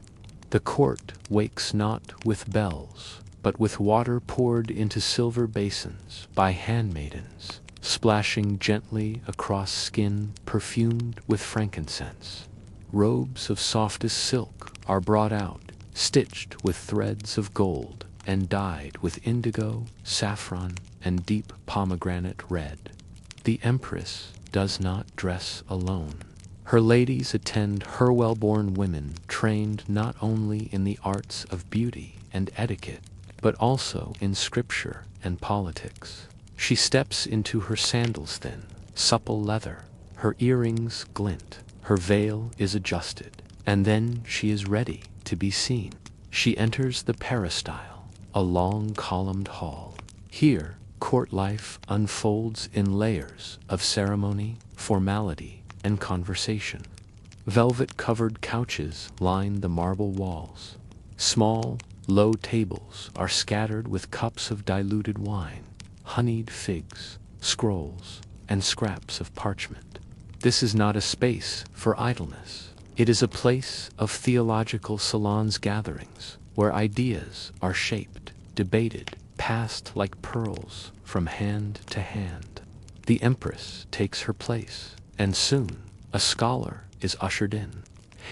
The court wakes not with bells, but with water poured into silver basins by handmaidens, splashing gently across skin perfumed with frankincense. Robes of softest silk are brought out, stitched with threads of gold, and dyed with indigo, saffron, and deep pomegranate red. The empress does not dress alone. Her ladies attend her well-born women trained not only in the arts of beauty and etiquette, but also in scripture and politics. She steps into her sandals' thin, supple leather, her earrings glint, her veil is adjusted, and then she is ready to be seen. She enters the peristyle, a long columned hall. Here, court life unfolds in layers of ceremony, formality, and conversation. Velvet-covered couches line the marble walls. Small, low tables are scattered with cups of diluted wine, honeyed figs, scrolls, and scraps of parchment. This is not a space for idleness. It is a place of theological salons gatherings, where ideas are shaped, debated, passed like pearls from hand to hand. The empress takes her place, and soon a scholar is ushered in.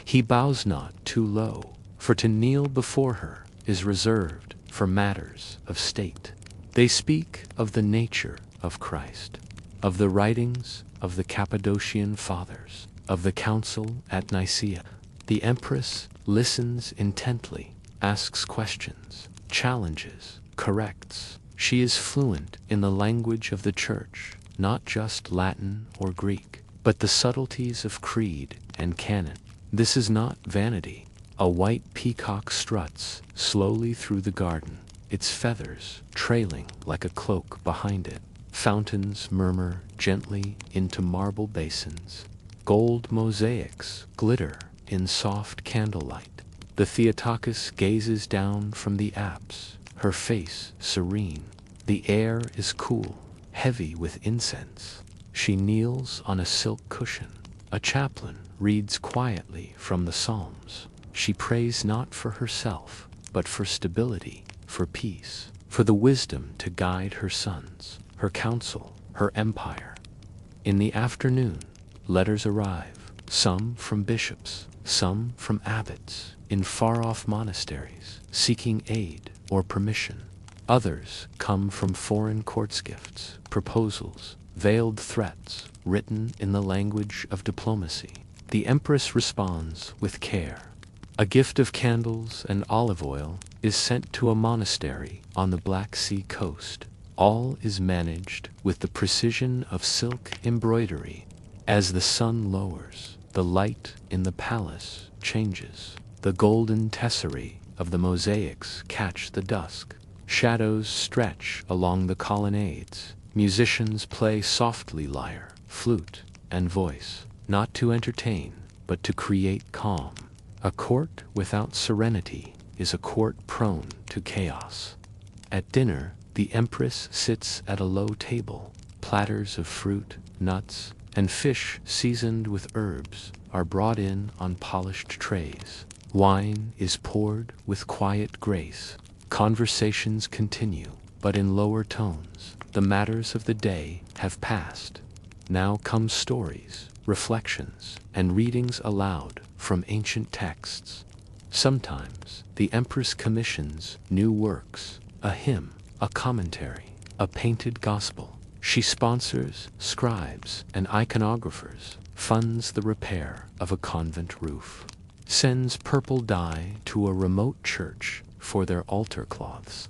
He bows not too low, for to kneel before her is reserved for matters of state. They speak of the nature of Christ, of the writings of the Cappadocian Fathers, of the council at Nicaea. The empress listens intently, asks questions, challenges, corrects. She is fluent in the language of the Church, not just Latin or Greek, but the subtleties of creed and canon. This is not vanity. A white peacock struts slowly through the garden, its feathers trailing like a cloak behind it. Fountains murmur gently into marble basins. Gold mosaics glitter in soft candlelight. The Theotokos gazes down from the apse, her face serene. The air is cool, heavy with incense. She kneels on a silk cushion. A chaplain reads quietly from the Psalms. She prays not for herself, but for stability, for peace, for the wisdom to guide her sons, her council, her empire. In the afternoon, letters arrive, some from bishops, some from abbots in far-off monasteries, seeking aid or permission. Others come from foreign courtsgifts, proposals, veiled threats, written in the language of diplomacy. The empress responds with care. A gift of candles and olive oil is sent to a monastery on the Black Sea coast. All is managed with the precision of silk embroidery. As the sun lowers, the light in the palace changes. The golden tesserae of the mosaics catch the dusk. Shadows stretch along the colonnades. Musicians play softly lyre, flute, and voice, not to entertain, but to create calm. A court without serenity is a court prone to chaos. At dinner, the empress sits at a low table. Platters of fruit, nuts, and fish seasoned with herbs are brought in on polished trays. Wine is poured with quiet grace. Conversations continue, but in lower tones. The matters of the day have passed. Now come stories, reflections, and readings aloud from ancient texts. Sometimes the empress commissions new works, a hymn, a commentary, a painted gospel. She sponsors scribes and iconographers, funds the repair of a convent roof, sends purple dye to a remote church for their altar cloths.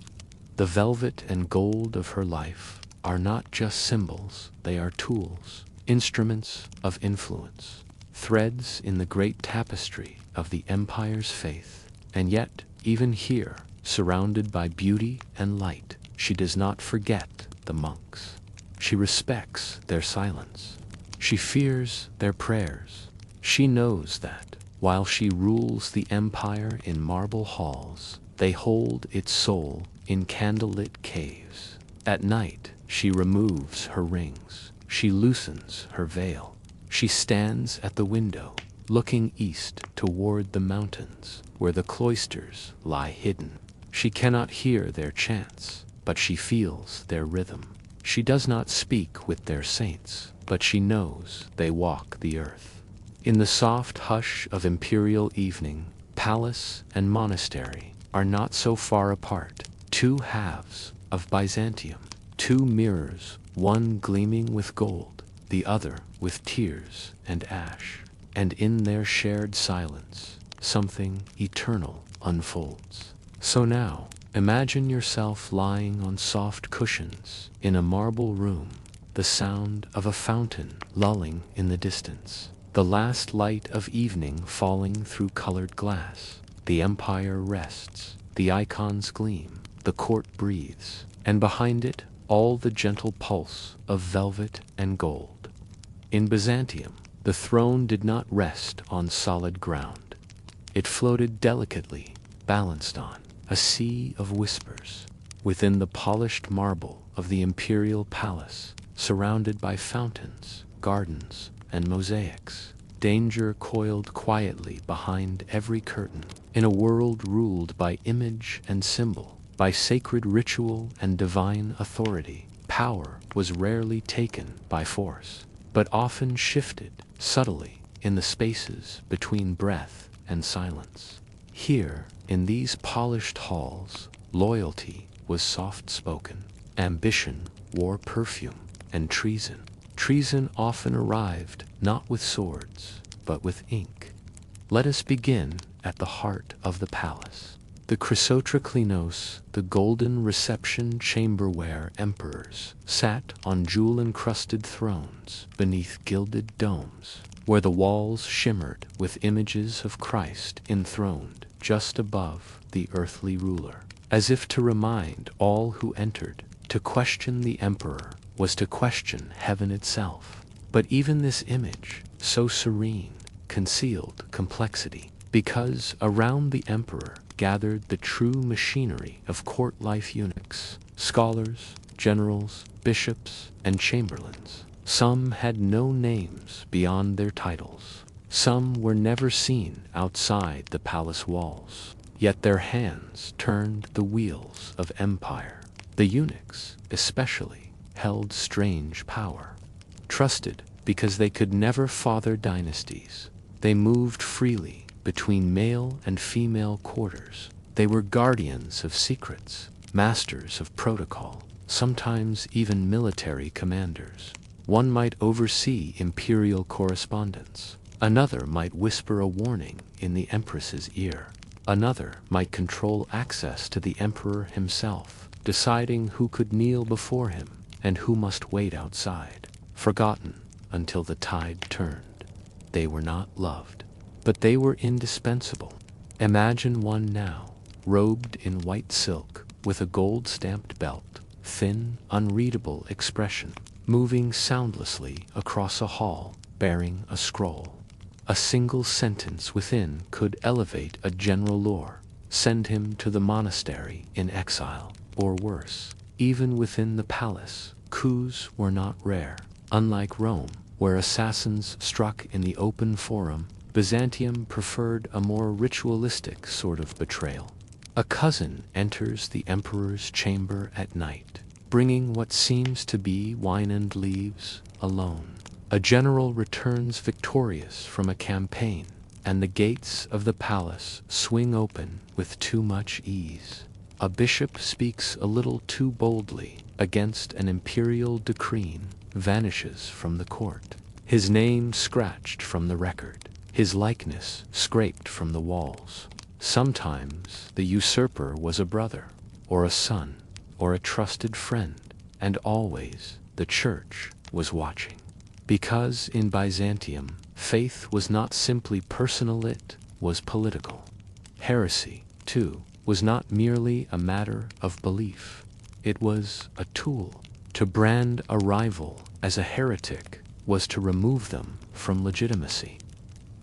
The velvet and gold of her life are not just symbols, they are tools, instruments of influence, threads in the great tapestry of the empire's faith. And yet, even here, surrounded by beauty and light, she does not forget the monks. She respects their silence. She fears their prayers. She knows that, while she rules the empire in marble halls, they hold its soul in candlelit caves. At night, she removes her rings. She loosens her veil. She stands at the window, looking east toward the mountains, where the cloisters lie hidden. She cannot hear their chants, but she feels their rhythm. She does not speak with their saints, but she knows they walk the earth. In the soft hush of imperial evening, palace and monastery are not so far apart, two halves of Byzantium, two mirrors, one gleaming with gold, the other with tears and ash. And in their shared silence, something eternal unfolds. So now, imagine yourself lying on soft cushions in a marble room, the sound of a fountain lulling in the distance, the last light of evening falling through colored glass. The empire rests, the icons gleam, the court breathes, and behind it, all the gentle pulse of velvet and gold. In Byzantium, the throne did not rest on solid ground. It floated delicately, balanced on a sea of whispers. Within the polished marble of the imperial palace, surrounded by fountains, gardens, and mosaics, danger coiled quietly behind every curtain. In a world ruled by image and symbol, by sacred ritual and divine authority, power was rarely taken by force, but often shifted subtly in the spaces between breath and silence. Here, in these polished halls, loyalty was soft-spoken, ambition wore perfume, and treason often arrived not with swords, but with ink. Let us begin at the heart of the palace. The Chrysotraklinos, the golden reception chamber-ware emperors, sat on jewel-encrusted thrones beneath gilded domes, where the walls shimmered with images of Christ enthroned just above the earthly ruler, as if to remind all who entered, to question the emperor was to question heaven itself. But even this image, so serene, concealed complexity, because around the emperor gathered the true machinery of court life eunuchs, scholars, generals, bishops, and chamberlains. Some had no names beyond their titles. Some were never seen outside the palace walls. Yet their hands turned the wheels of empire. The eunuchs, especially, held strange power. Trusted because they could never father dynasties, they moved freely between male and female quarters. They were guardians of secrets, masters of protocol, sometimes even military commanders. One might oversee imperial correspondence. Another might whisper a warning in the empress's ear. Another might control access to the emperor himself, deciding who could kneel before him and who must wait outside, forgotten until the tide turned. They were not loved, but they were indispensable. Imagine one now, robed in white silk, with a gold-stamped belt, thin, unreadable expression, moving soundlessly across a hall, bearing a scroll. A single sentence within could elevate a general lore, send him to the monastery in exile, or worse. Even within the palace, coups were not rare. Unlike Rome, where assassins struck in the open forum, Byzantium preferred a more ritualistic sort of betrayal. A cousin enters the emperor's chamber at night, bringing what seems to be wine and leaves alone. A general returns victorious from a campaign, and the gates of the palace swing open with too much ease. A bishop speaks a little too boldly against an imperial decree, vanishes from the court, his name scratched from the record, his likeness scraped from the walls. Sometimes the usurper was a brother, or a son, or a trusted friend, and always the church was watching. Because in Byzantium, faith was not simply personal, it was political. Heresy, too, was not merely a matter of belief. It was a tool. To brand a rival as a heretic was to remove them from legitimacy.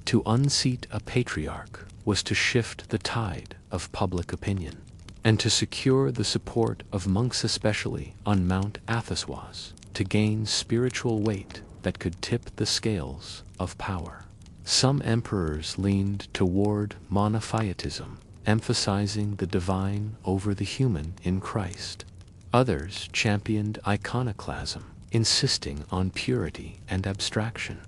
To unseat a patriarch was to shift the tide of public opinion, and to secure the support of monks, especially on Mount Athos, was to gain spiritual weight that could tip the scales of power. Some emperors leaned toward monotheitism, emphasizing the divine over the human in Christ. Others championed iconoclasm, insisting on purity and abstraction.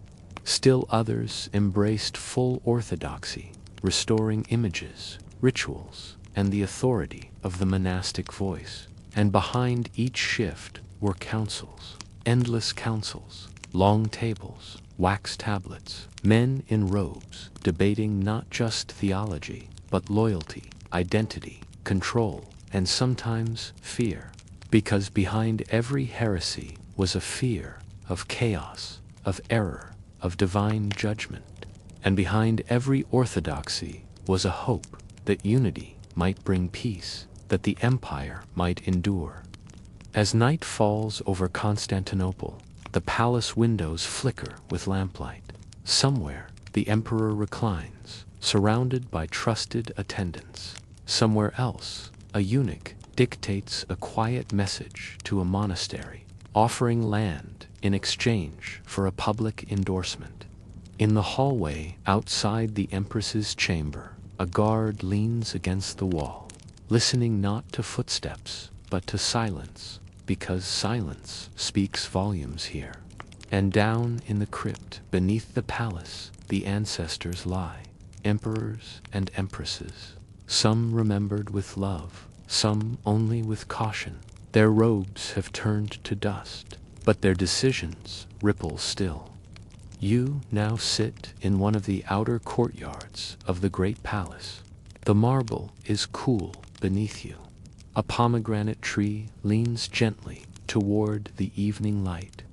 Still others embraced full orthodoxy, restoring images, rituals, and the authority of the monastic voice. And behind each shift were councils, endless councils, long tables, wax tablets, men in robes, debating not just theology, but loyalty, identity, control, and sometimes fear. Because behind every heresy was a fear of chaos, of error, of divine judgment. And behind every orthodoxy was a hope that unity might bring peace, that the empire might endure. As night falls over Constantinople, the palace windows flicker with lamplight. Somewhere the emperor reclines, surrounded by trusted attendants. Somewhere else, a eunuch dictates a quiet message to a monastery, offering land in exchange for a public endorsement. In the hallway outside the empress's chamber, a guard leans against the wall, listening not to footsteps, but to silence, because silence speaks volumes here. And down in the crypt, beneath the palace, the ancestors lie, emperors and empresses, some remembered with love, some only with caution. Their robes have turned to dust, but their decisions ripple still. You now sit in one of the outer courtyards of the great palace. The marble is cool beneath you. A pomegranate tree leans gently toward the evening light.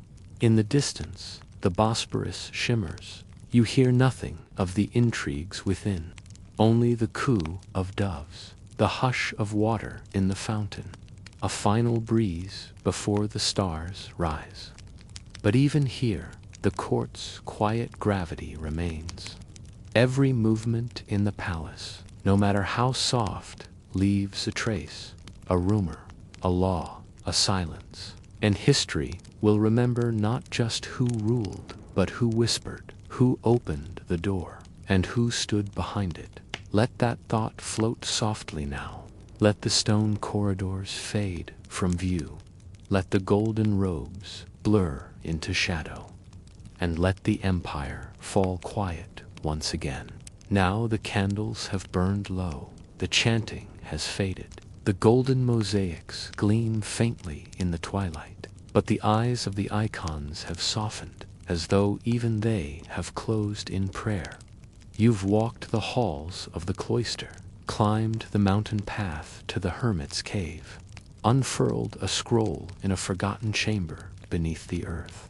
In the distance, the Bosporus shimmers. You hear nothing of the intrigues within, only the coo of doves, the hush of water in the fountain, a final breeze before the stars rise. But even here, the court's quiet gravity remains. Every movement in the palace, no matter how soft, leaves a trace, a rumor, a law, a silence. And history will remember not just who ruled, but who whispered, who opened the door, and who stood behind it. Let that thought float softly now. Let the stone corridors fade from view. Let the golden robes blur into shadow. And let the empire fall quiet once again. Now the candles have burned low. The chanting has faded. The golden mosaics gleam faintly in the twilight. But the eyes of the icons have softened, as though even they have closed in prayer. You've walked the halls of the cloister, climbed the mountain path to the hermit's cave, unfurled a scroll in a forgotten chamber beneath the earth,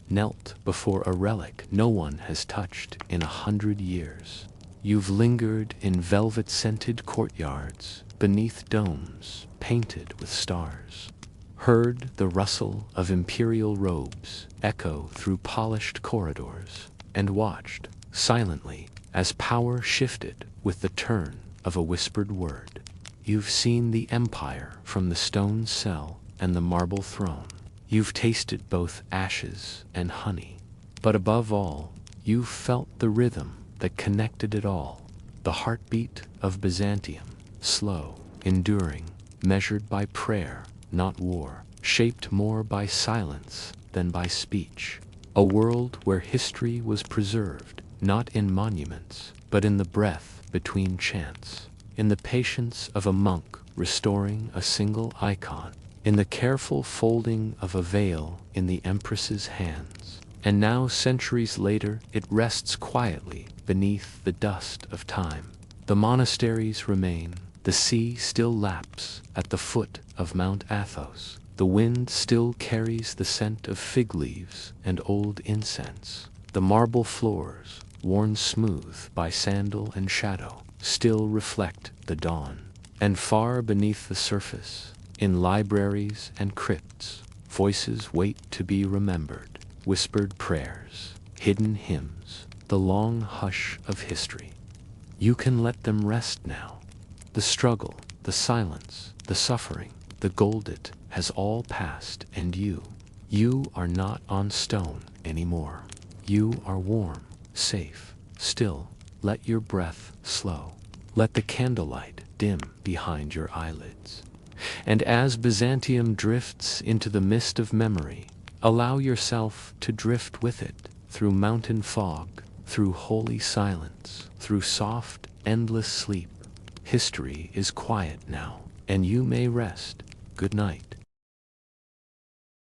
knelt before a relic no one has touched in 100 years. You've lingered in velvet-scented courtyards, beneath domes painted with stars, heard the rustle of imperial robes echo through polished corridors, and watched, silently, as power shifted with the turn of a whispered word. You've seen the empire from the stone cell and the marble throne. You've tasted both ashes and honey. But above all, you've felt the rhythm that connected it all, the heartbeat of Byzantium, slow, enduring, measured by prayer, not war, shaped more by silence than by speech. A world where history was preserved, not in monuments, but in the breath between chants, in the patience of a monk restoring a single icon, in the careful folding of a veil in the empress's hands. And now, centuries later, it rests quietly beneath the dust of time. The monasteries remain, the sea still laps at the foot of Mount Athos, the wind still carries the scent of fig leaves and old incense. The marble floors, worn smooth by sandal and shadow, still reflect the dawn. And far beneath the surface, in libraries and crypts, voices wait to be remembered, whispered prayers, hidden hymns, the long hush of history. You can let them rest now. The struggle, the silence, the suffering, the gold has all passed, and you are not on stone anymore. You are warm, safe, still. Let your breath slow. Let the candlelight dim behind your eyelids. And as Byzantium drifts into the mist of memory, allow yourself to drift with it, through mountain fog, through holy silence, through soft, endless sleep. History is quiet now, and you may rest. Good night.